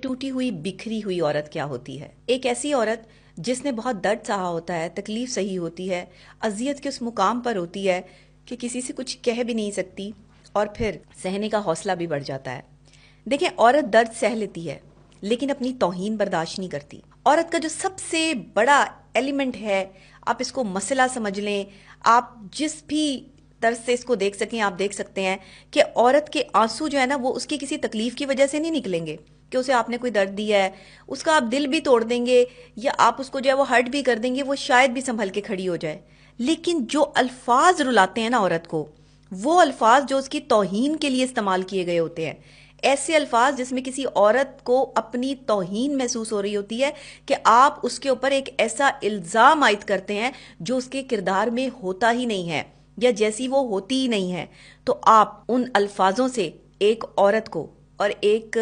ایک ٹوٹی ہوئی بکھری ہوئی عورت کیا ہوتی ہے؟ ایک ایسی عورت جس نے بہت درد سہا ہوتا ہے، تکلیف سہی ہوتی ہے، اذیت کے اس مقام پر ہوتی ہے کہ کسی سے کچھ کہہ بھی نہیں سکتی، اور پھر سہنے کا حوصلہ بھی بڑھ جاتا ہے۔ دیکھیں، عورت درد سہ لیتی ہے لیکن اپنی توہین برداشت نہیں کرتی۔ عورت کا جو سب سے بڑا ایلیمنٹ ہے، آپ اس کو مسئلہ سمجھ لیں، آپ جس بھی طرز سے اس کو دیکھ سکیں آپ دیکھ سکتے ہیں کہ عورت کے آنسو جو ہے نا وہ اس کی کسی تکلیف کی وجہ سے نہیں نکلیں گے کہ اسے آپ نے کوئی درد دیا ہے، اس کا آپ دل بھی توڑ دیں گے یا آپ اس کو جو ہے وہ ہرٹ بھی کر دیں گے، وہ شاید بھی سنبھل کے کھڑی ہو جائے۔ لیکن جو الفاظ رلاتے ہیں نا عورت کو، وہ الفاظ جو اس کی توہین کے لیے استعمال کیے گئے ہوتے ہیں، ایسے الفاظ جس میں کسی عورت کو اپنی توہین محسوس ہو رہی ہوتی ہے کہ آپ اس کے اوپر ایک ایسا الزام عائد کرتے ہیں جو اس کے کردار میں ہوتا ہی نہیں ہے یا جیسی وہ ہوتی ہی نہیں ہے، تو آپ ان الفاظوں سے ایک عورت کو اور ایک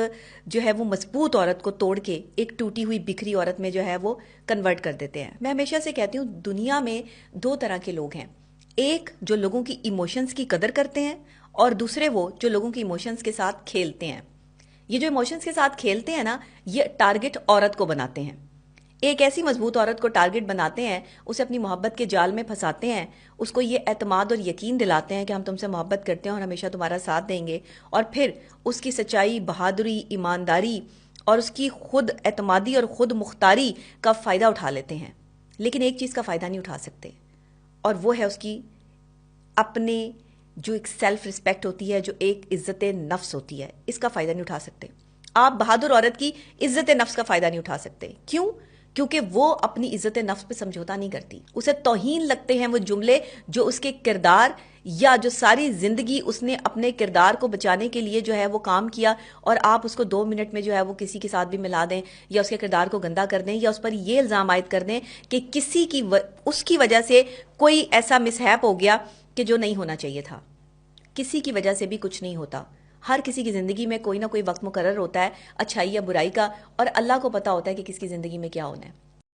جو ہے وہ مضبوط عورت کو توڑ کے ایک ٹوٹی ہوئی بکھری عورت میں جو ہے وہ کنورٹ کر دیتے ہیں۔ میں ہمیشہ سے کہتی ہوں دنیا میں دو طرح کے لوگ ہیں، ایک جو لوگوں کی ایموشنز کی قدر کرتے ہیں اور دوسرے وہ جو لوگوں کی ایموشنز کے ساتھ کھیلتے ہیں۔ یہ جو ایموشنز کے ساتھ کھیلتے ہیں نا، یہ ٹارگٹ عورت کو بناتے ہیں، ایک ایسی مضبوط عورت کو ٹارگٹ بناتے ہیں، اسے اپنی محبت کے جال میں پھنساتے ہیں، اس کو یہ اعتماد اور یقین دلاتے ہیں کہ ہم تم سے محبت کرتے ہیں اور ہمیشہ تمہارا ساتھ دیں گے، اور پھر اس کی سچائی، بہادری، ایمانداری اور اس کی خود اعتمادی اور خود مختاری کا فائدہ اٹھا لیتے ہیں، لیکن ایک چیز کا فائدہ نہیں اٹھا سکتے، اور وہ ہے اس کی اپنے جو ایک سیلف رسپیکٹ ہوتی ہے، جو ایک عزت نفس ہوتی ہے، اس کا فائدہ نہیں اٹھا سکتے۔ آپ بہادر عورت کی عزت نفس کا فائدہ نہیں اٹھا سکتے۔ کیوں؟ کیونکہ وہ اپنی عزت نفس پہ سمجھوتا نہیں کرتی، اسے توہین لگتے ہیں وہ جملے جو اس کے کردار یا جو ساری زندگی اس نے اپنے کردار کو بچانے کے لیے جو ہے وہ کام کیا، اور آپ اس کو 2 منٹ میں جو ہے وہ کسی کے ساتھ بھی ملا دیں یا اس کے کردار کو گندا کر دیں یا اس پر یہ الزام عائد کر دیں کہ کسی کی اس کی وجہ سے کوئی ایسا مس ہیپ ہو گیا کہ جو نہیں ہونا چاہیے تھا۔ کسی کی وجہ سے بھی کچھ نہیں ہوتا، ہر کسی کی زندگی میں کوئی نہ کوئی وقت مقرر ہوتا ہے اچھائی یا برائی کا، اور اللہ کو پتا ہوتا ہے کہ کس کی زندگی میں کیا ہونا ہے۔